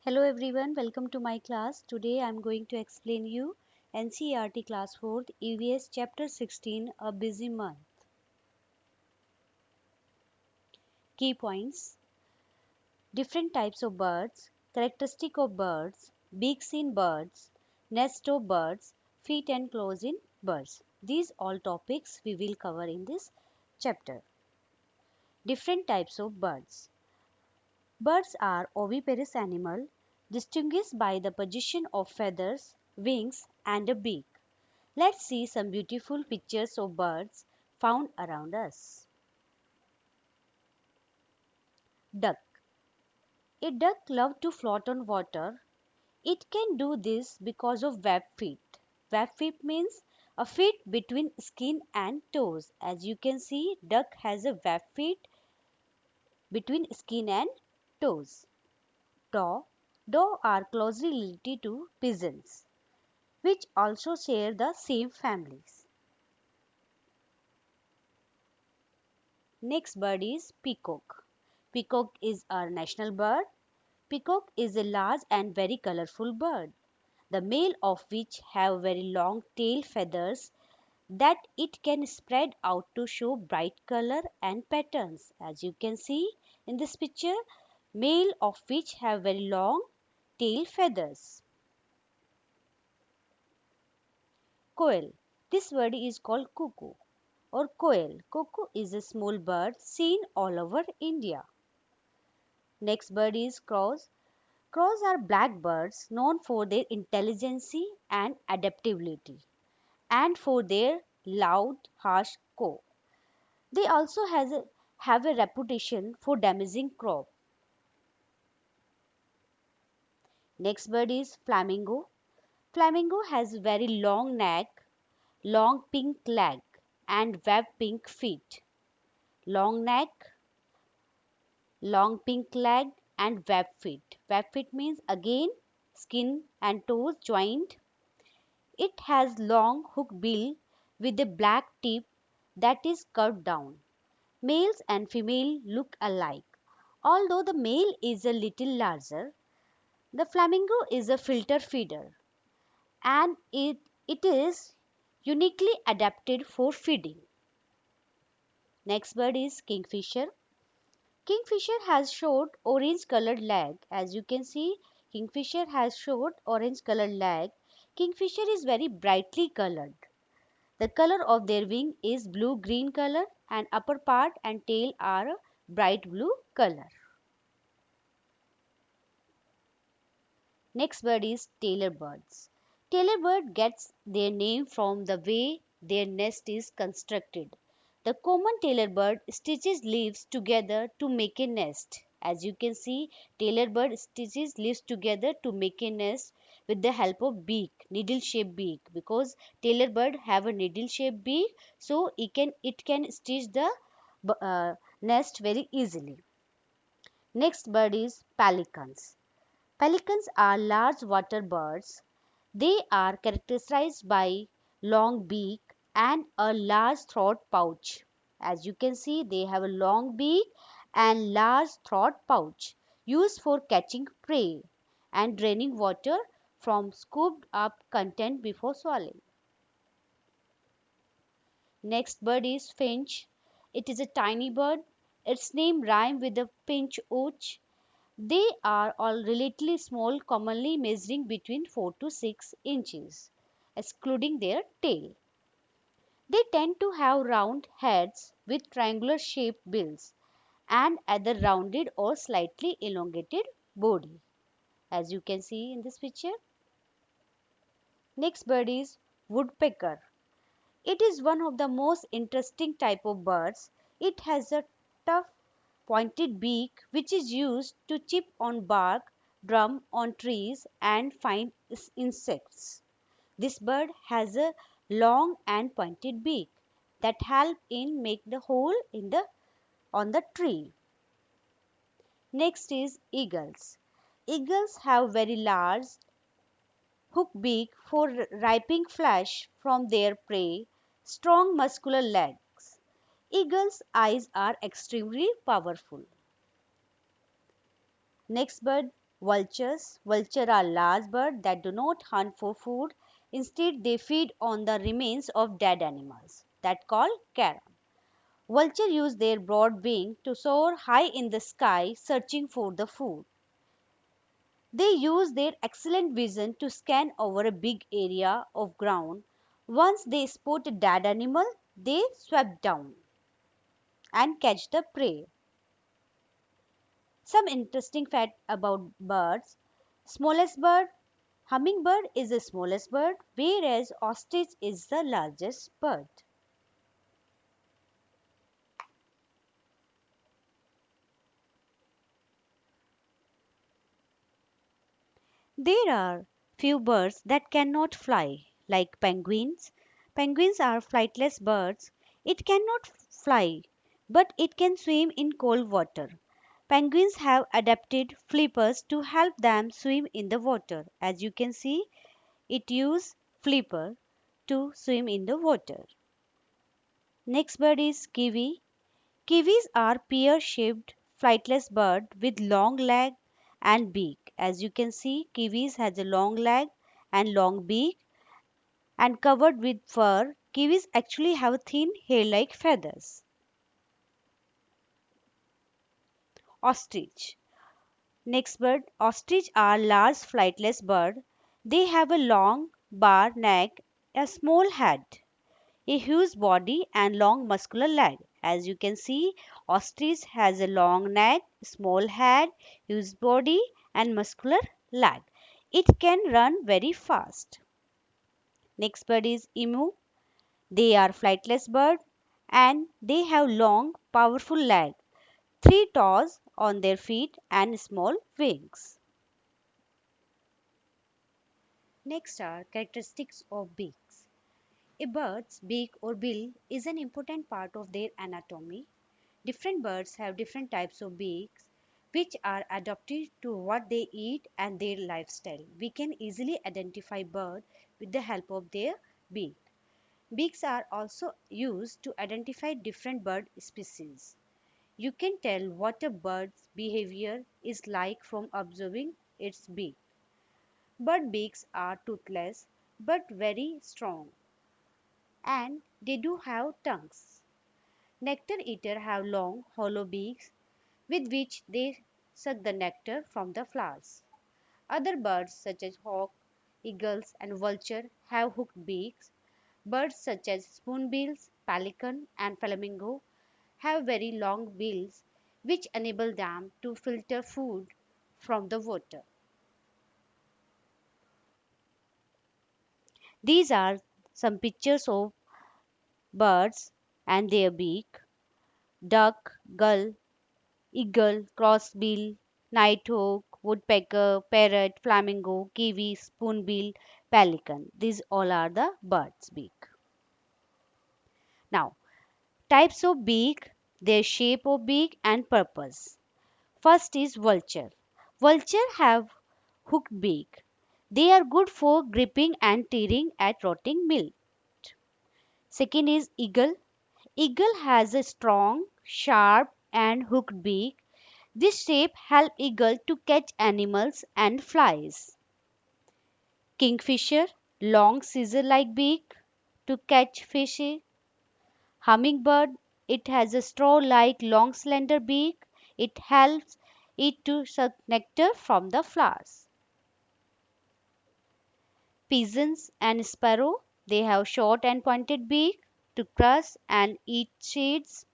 Hello everyone, welcome to my class. Today I am going to explain you NCERT Class 4th EVS Chapter 16 A Busy Month. Key points: different types of birds, characteristic of birds, beaks in birds, nest of birds, feet and claws in birds. These all topics we will cover in this chapter. Different types of birds. Birds are oviparous animal distinguished by the position of feathers, wings and a beak. Let's see some beautiful pictures of birds found around us. Duck. A duck loves to float on water. It can do this because of webbed feet. Webbed feet means a feet between skin and toes. As you can see, duck has a webbed feet between skin and toes. Daw. Daw are closely related to pigeons, which also share the same families. Next bird is peacock. Peacock is our national bird. Peacock is a large and very colorful bird, the male of which have very long tail feathers that it can spread out to show bright color and patterns. As you can see in this picture, male of which have very long tail feathers. Quail. This bird is called cuckoo or quail. Cuckoo is a small bird seen all over India. Next bird is crows. Crows are black birds known for their intelligence and adaptability and for their loud, harsh caw. They also have a reputation for damaging crop. Next bird is flamingo. Flamingo has very long neck, long pink leg and webbed pink feet. Long neck, long pink leg and webbed feet. Webbed feet means again skin and toes joined. It has long hook bill with a black tip that is curved down. Males and female look alike. Although the male is a little larger, the flamingo is a filter feeder and it is uniquely adapted for feeding. Next bird is kingfisher. Kingfisher has short orange colored leg. As you can see, kingfisher has short orange colored leg. Kingfisher is very brightly colored. The color of their wing is blue-green color and upper part and tail are bright blue color. Next bird is tailor birds. Tailor bird gets their name from the way their nest is constructed. The common tailor bird stitches leaves together to make a nest. As you can see, tailor bird stitches leaves together to make a nest with the help of beak, needle shaped beak, because tailor bird have a needle shaped beak, so it can stitch the nest very easily. Next bird is pelicans. Pelicans are large water birds. They are characterized by long beak and a large throat pouch. As you can see, they have a long beak and large throat pouch used for catching prey and draining water from scooped up content before swallowing. Next bird is finch. It is a tiny bird. Its name rhymes with the finch oak. They are all relatively small, commonly measuring between 4 to 6 inches, excluding their tail. They tend to have round heads with triangular shaped bills and either rounded or slightly elongated body, as you can see in this picture. Next bird is woodpecker. It is one of the most interesting type of birds. It has a tough pointed beak which is used to chip on bark, drum on trees and find insects. This bird has a long and pointed beak that help in make the hole in the on the tree. Next is eagles. Eagles have very large hook beak for ripening flesh from their prey, strong muscular legs. Eagles' eyes are extremely powerful. Next bird Vultures. Vultures are large birds that do not hunt for food. Instead, they feed on the remains of dead animals. That called carrion. Vultures use their broad wing to soar high in the sky searching for the food. They use their excellent vision to scan over a big area of ground. Once they spot a dead animal, they swoop down and catch the prey. Some interesting fact about birds. Smallest bird, hummingbird is the smallest bird, whereas ostrich is the largest bird. There are few birds that cannot fly, like penguins. Penguins are flightless birds. It cannot fly, but it can swim in cold water. Penguins have adapted flippers to help them swim in the water. As you can see, it uses flipper to swim in the water. Next bird is kiwi. Kiwis are pear-shaped flightless bird with long leg and beak. As you can see, kiwis has a long leg and long beak and covered with fur. Kiwis actually have thin hair like feathers. Ostrich. Next bird, ostrich are large flightless bird. They have a long bar neck, a small head, a huge body and long muscular leg. As you can see, ostrich has a long neck, small head, huge body and muscular leg. It can run very fast. Next bird is emu. They are flightless bird and they have long, powerful leg, three toes on their feet and small wings. Next are characteristics of beaks. A bird's beak or bill is an important part of their anatomy. Different birds have different types of beaks which are adapted to what they eat and their lifestyle. We can easily identify birds with the help of their beak. Beaks are also used to identify different bird species. You can tell what a bird's behavior is like from observing its beak. Bird beaks are toothless but very strong and they do have tongues. Nectar eaters have long, hollow beaks with which they suck the nectar from the flowers. Other birds such as hawk, eagles and vulture have hooked beaks. Birds such as spoonbills, pelican and flamingo have very long bills which enable them to filter food from the water. These are some pictures of birds and their beak. Duck, gull, eagle, crossbill, nighthawk, woodpecker, parrot, flamingo, kiwi, spoonbill, pelican. These all are the bird's beak. Now, types of beak, their shape of beak and purpose. First is vulture. Vulture have hooked beak. They are good for gripping and tearing at rotting meat. Second is eagle. Eagle has a strong, sharp and hooked beak. This shape helps eagle to catch animals and flies. Kingfisher, long scissor-like beak to catch fish. Hummingbird, it has a straw-like long slender beak. It helps it to suck nectar from the flowers. Pigeons and sparrow, they have short and pointed beak to crush and eat seeds.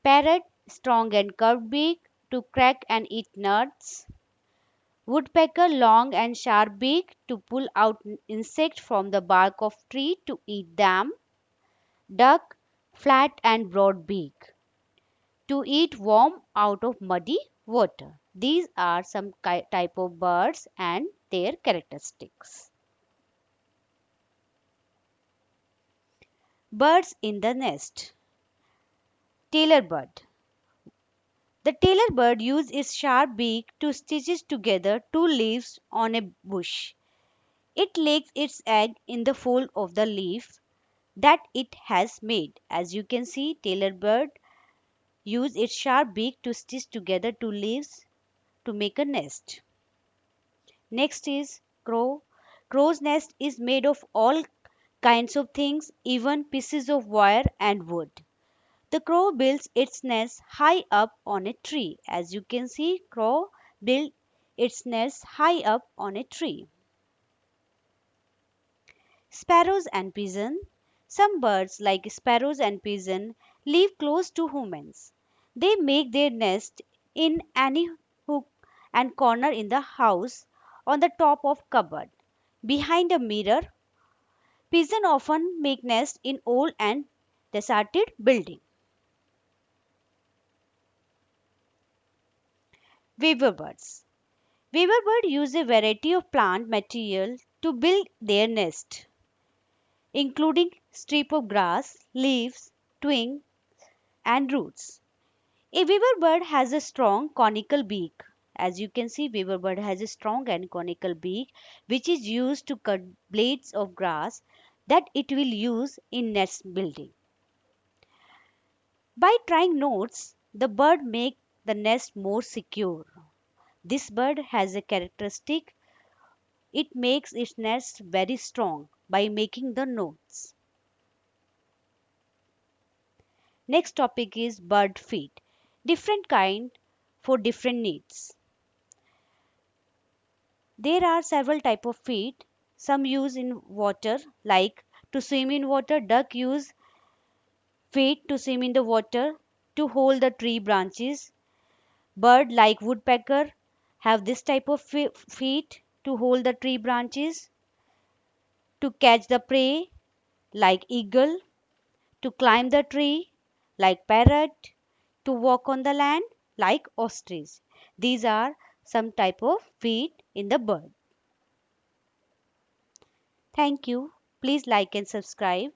Parrot, strong and curved beak to crack and eat nuts. Woodpecker, long and sharp beak to pull out insects from the bark of tree to eat them. Duck, flat and broad beak to eat worm out of muddy water. These are some type of birds and their characteristics. Birds in the nest. Tailor bird. The tailor bird uses its sharp beak to stitch together two leaves on a bush. It lays its egg in the fold of the leaf that it has made. As you can see, tailor bird use its sharp beak to stitch together two leaves to make a nest. Next is crow. Crow's nest is made of all kinds of things, even pieces of wire and wood. The crow builds its nest high up on a tree. As you can see, crow build its nest high up on a tree. Sparrows and pigeon. Some birds like sparrows and pigeon live close to humans. They make their nest in any hook and corner in the house, on the top of cupboard, behind a mirror. Pigeons often make nests in old and deserted buildings. Weaver birds. Weaver birds use a variety of plant material to build their nest, including strip of grass, leaves, twig, and roots. A weaver bird has a strong conical beak. As you can see, weaver bird has a strong and conical beak, which is used to cut blades of grass that it will use in nest building. By trying knots, the bird makes the nest more secure. This bird has a characteristic, it makes its nest very strong by making the knots. Next topic is bird feed. Different kind for different needs. There are several type of feed. Some use in water, like to swim in water. Duck use feet to swim in the water, to hold the tree branches. Bird like woodpecker have this type of feet to hold the tree branches, to catch the prey like eagle, to climb the tree like parrot, to walk on the land like ostrich. These are some type of feet in the bird. Thank you. Please like and subscribe.